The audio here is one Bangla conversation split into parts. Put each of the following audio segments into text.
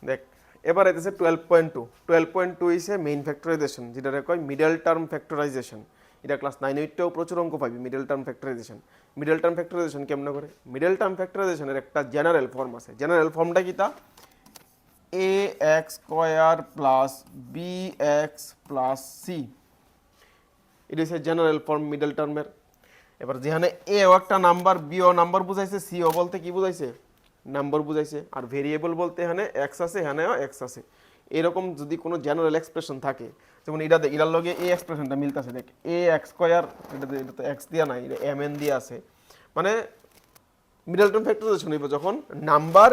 দেখ এবার এসেছে 12.2 12.2 ইসে মেইন ফ্যাক্টরাইজেশন যেটা কয় মিডল টার্ম ফ্যাক্টরাইজেশন। এটা ক্লাস 9-8 প্রচুর অঙ্ক পাবি middle term factorisation. Middle term factorisation কেমন করে? মিডল টার্ম ফ্যাক্টরাইজেশনের একটা জেনারেল ফর্ম আছে। জেনারেল ফর্মটা কি তা? A X square plus B X plus C, এটা হচ্ছে জেনারেল ফর্ম মিডল টার্মের। এবার যেখানে এ ও একটা নাম্বার, বি ও নাম্বার বুঝাইছে, সি ও বলতে কি বুঝাইছে? নাম্বার বুঝাইছে। আর ভেরিয়েবল বলতে এখানে এক্স আছে, এখানেও এক্স আছে। এরকম যদি কোনো জেনারেল এক্সপ্রেশন থাকে, যেমন এটা দেখ, এটার লগে এই এক্সপ্রেশনটা মিলতেছে, দেখ এ এক্স স্কোয়ার, এটা তো এক্স দিয়া নাই, এটা এম এন দিয়ে আছে। মানে মিডল টার্ম ফ্যাক্টরাইজেশন হইব যখন নাম্বার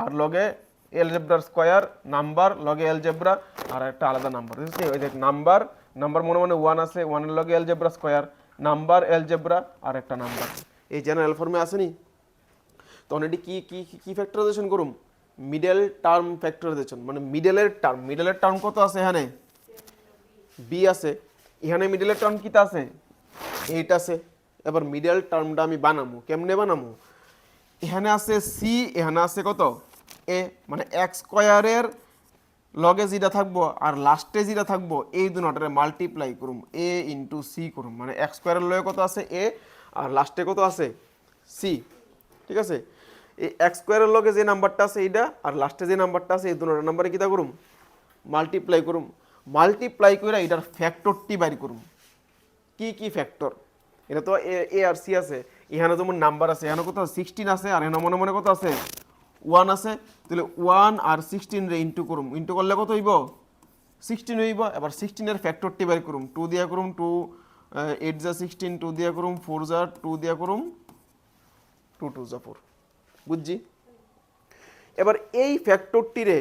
আর লগে এলজেব্রার স্কোয়ার, নাম্বার লগে এলজেব্রা আর একটা আলাদা নাম্বার। ওই দেখ নাম্বার, নাম্বার মনে মনে ওয়ান আছে, ওয়ানের লগে এলজেব্রা স্কোয়ার, নাম্বার এলজেব্রা আর একটা নাম্বার। এই জেনারেল ফর্মে আসেনি? তখন এটি কি কি কি ফ্যাক্টরাইজেশন করুম? Middle term factorisation. মানে মিডলের টার্ম, মিডলের টার্ম কত আছে? এখানে বি আছে, এখানে মিডলের টার্ম কিটা আছে? 8 আছে। এবার মিডল টার্মটা আমি বানামু, কেমনে বানামু? এখানে আছে সি, এখানে আছে কত? এ। মানে এক্স স্কোয়ারের লগে যেটা থাকবো আর লাস্টে যেটা থাকবো এই দুটারে মাল্টিপ্লাই করুম, এ ইন্টু সি করুম। মানে এক্স স্কোয়ারের লগে কত আছে? এ, আর লাস্টে কত আছে? সি। ঠিক আছে? এই এক্স স্কোয়ারের লগে যে নাম্বারটা আছে এইটা, আর লাস্টে যে নাম্বারটা আছে এই দুটো নাম্বারে কিটা করুম? মাল্টিপ্লাই করুম। মাল্টিপ্লাই করে এটার ফ্যাক্টরটি বাইর করুম। কি কি ফ্যাক্টর? এটা তো এ আর সি আছে, এখানে যেমন নাম্বার আছে, এখানে কত 16 আছে, আর এখানে মনে মনে কত আছে? 1 আছে। তাহলে 1 আর 16 রে ইন্টু করুম, ইন্টু করলে কত হইব? 16 হইব। এবার 16 এর ফ্যাক্টরটি বের করুম, 2 দিয়া করুম 2, 8 যা 16, 2 দিয়া করুম 4 যা 2 দিয়া করুম 2 2 যা 4। বুঝছি? এবার এই ফ্যাক্টরটিরে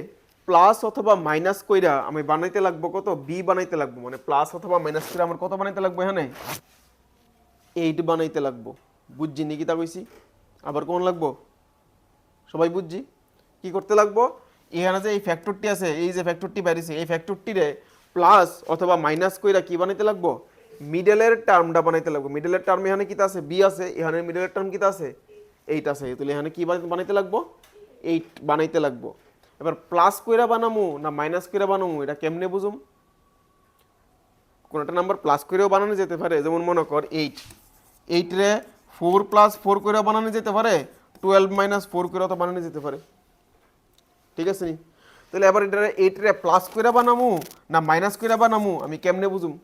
প্লাস অথবা মাইনাস কইরা আমি বানাইতে লাগবো কত? বি বানাইতে লাগবো। মানে প্লাস অথবা মাইনাস করে আমার কত বানাইতে লাগবো? এখানে 8 বানাইতে লাগবো। বুঝছি নি কিতা কইছি? আবার কোন লাগবো? সবাই বুঝছি? কি করতে লাগবো? এখানে যে এই ফ্যাক্টরটি আছে, এই যে ফ্যাক্টরটি বাইরেছে, এই ফ্যাক্টরটিরে প্লাস অথবা মাইনাস কইরা কি বানাইতে লাগবো? মিডলের টার্মটা বানাইতে লাগবো। মিডলের টার্ম এখানে কিতা আছে? বি আছে। এখানে মিডলের টার্ম কিতা আছে? 8 আছে। তাহলে এখানে কি বানাইতে লাগবো? 8 বানাইতে লাগবো। এবার প্লাস কইরা বানামু না মাইনাস কইরা বানামু, এটা কেমনে বুঝুম? কোনটা নাম্বার প্লাস করেও বানানো যেতে পারে, যেমন মনে কর 8, 8 রে 4 প্লাস 4 করেও বানানো যেতে পারে, 12 মাইনাস 4 করেও তো বানানো যেতে পারে। ঠিক আছে নি? তাহলে এবার এটা 8 রে প্লাস করে বানামু না মাইনাস করে বানামু, আমি কেমনে বুঝুম?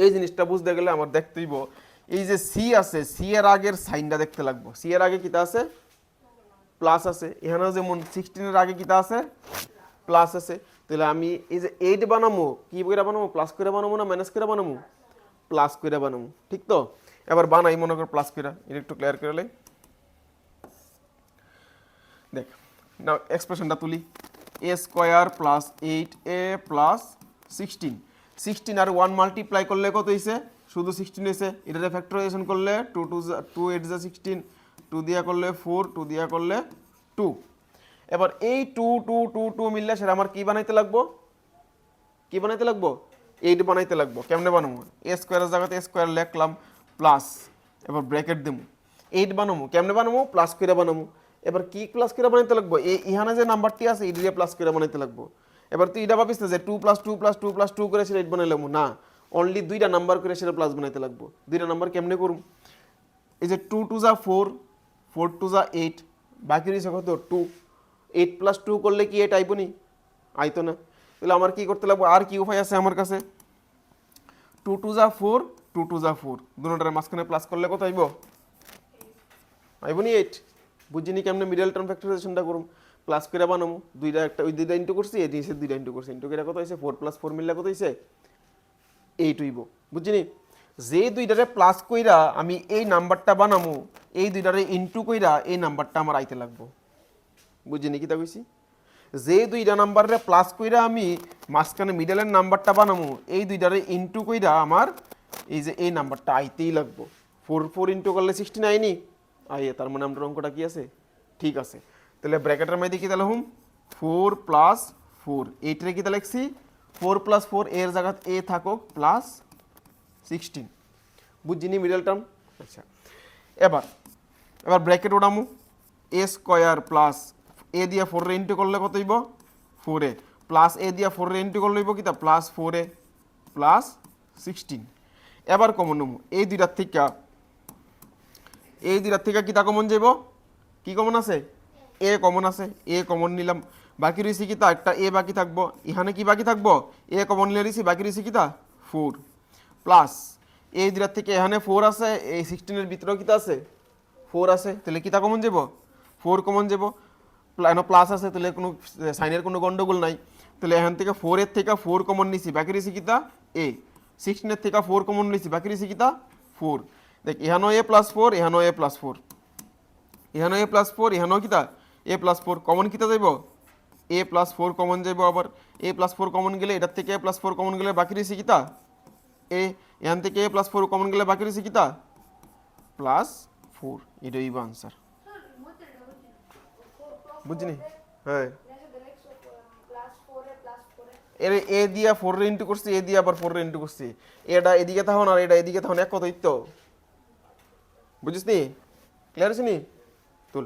এই জিনিসটা বুঝতে গেলে আমার দেখতে হইব এই যে সি আছে, সি এর আগের সাইনটা দেখতে লাগবো। সি এর আগে কিতা আছে? প্লাস আছে। এখানেও যেমন 16 এর আগে কিতা আছে? প্লাস আছে। তাহলে আমি এই যে 8 বানামু, কি করে বানামু? প্লাস করে বানামু না মাইনাস করে বানামু? প্লাস করে বানামু। ঠিক তো? এবার বানাই মনে কর প্লাস করে, এটা একটু ক্লিয়ার করে লাই। দেখ না এক্সপ্রেশনটা তুলি, এ স্কোয়ার প্লাস 8a প্লাস 16, 16 আর 1 মাল্টিপ্লাই করলে কত হয়েছে? শুধু 16 হয়েছে। এটাতে ফ্যাক্টরাইজেশন করলে 2 8 যা 16, 2 দিয়া করলে 4, 2 দিয়া করলে 2। এবার এই 2 2 2 2 মিললে সেটা আমার কি বানাইতে লাগবো? কি বানাইতে লাগবো? 8 বানাইতে লাগবো। কেমনে বানাবো? এ স্কোয়ারের জায়গাতে স্কোয়ার লিখলাম প্লাস, এবার ব্র্যাকেট দেবো, 8 বানাবো। কেমনে বানাবো? প্লাস করে বানাবো। এবার কি প্লাস করে বানাইতে লাগবো? এই ইহানে যে নাম্বারটি আছে এটা দিয়ে প্লাস করে বানাইতে লাগবো। এবার তুই এটা ভাবিস না যে 2 প্লাস 2 প্লাস 2 প্লাস 2 করে সেটা 8 বানাইলাম, না, অনলি দুইটা নাম্বার করে সেটা প্লাস বানাইতে লাগবো। দুইটা নাম্বার কেমনে করুম? এই যে 2 2 যা 4, 4 2 যা 8, বাকি রয়েছে কত? 2। 8 প্লাস 2 করলে কি 8 আইবো নি? আইতো না। তাহলে আমার কি করতে লাগবো? আর কি উপায় আছে আমার কাছে? 2 2 যা 4, 2 2 যা 4, দুটোটার মাঝখানে প্লাস করলে কত আইব? আইব নি 8। বুঝিনি কেমনে মিডল টার্ম ফ্যাক্টরাইজেশনটা করুম? প্লাস করে বানামু, দুইটা একটা ওই দুইটা ইন্টু করছি, এই নিচে দুইটা ইন্টু করছি, ইন্টু করে কত হইছে? 4 প্লাস 4 মিললে কত হইছে? 8 হইব। বুঝিনি? যে দুইটারে প্লাস কইরা আমি এই নাম্বারটা বানামু, এই দুইটারে ইন্টু কইরা এই নাম্বারটা আমার আইতে লাগবো। বুঝিনি কিতা কইছি? যে দুইটা নাম্বারে প্লাস কইরা আমি মাঝখানে মিডলের নাম্বারটা বানামু, এই দুইটারে ইন্টু কইরা আমার এই যে এই নাম্বারটা আইতেই লাগবো। 4 4 ইন্টু করলে 16 আইনি? আইয়ে, তার মানে আমার অঙ্কটা কি আছে? ঠিক আছে। তাহলে ব্র্যাকেটের মধ্যে কি তাহলে হুম 4 প্লাস 4, এইটারে কি তাহলে লিখছি 4 প্লাস 4, এর জায়গায় এ থাকুক প্লাস 16। বুঝছিনি middle term? আচ্ছা, এবার এবার ব্র্যাকেট ওঠামু, এ স্কোয়ার প্লাস এ দিয়া 4 রে ইন্টু করলে কত হইব 4a প্লাস এ দিয়া 4 রে ইন্টু করলে হইব কিতা প্লাস 4a প্লাস 16 এবার কমন নেব এই দুইটার থেকে কিতা কমন যাইব কি কমন আছে এ কমন আছে এ কমন নিলাম বাকি রয়েছে কিতা একটা এ বাকি থাকবো এখানে কি বাকি থাকবো এ কমন নিলে রয়েছে বাকি রয়েছে কিতা 4 প্লাস এই দুইটার থেকে এখানে 4 আছে এই 16 এর ভিতরেও কিতা আছে 4 আছে তাহলে কিতা কমন যাব 4 কমন যাব প্লাস আছে তাহলে কোনো সাইনের কোনো গন্ডগোল নাই তাহলে এখান থেকে 4 এর থেকে 4 কমন নিছি বাকি রয়েছে কিতা এ 16 এর থেকে 4 কমন নিছি বাকি রয়েছে কিতা 4 দেখ এখানেও এ প্লাস 4 এখানেও এ প্লাস 4 এখানেও এ প্লাস 4 এখানেও কিতা এ প্লাস 4 কমন কিতা যাইব এ প্লাস 4 কমন যাইব আবার এ প্লাস 4 কমন গেলে এটার থেকে এ প্লাস 4 কমন গেলে বাকি রয়েছে কিতা এ এখান থেকে এ প্লাস 4 কমন গেলে বাকি রয়েছে কিতা প্লাস 4 এটাই হইব আনসার বুঝলি হ্যাঁ এর এ দিয়া 4 রে ইন্টু করছি এ দিয়া আবার 4 রে ইন্টু করছি এটা এদিকে থাকুন আর এটা এদিকে থাকুন এক কথাই তো বুঝিস নি ক্লিয়ার আছে নি তুল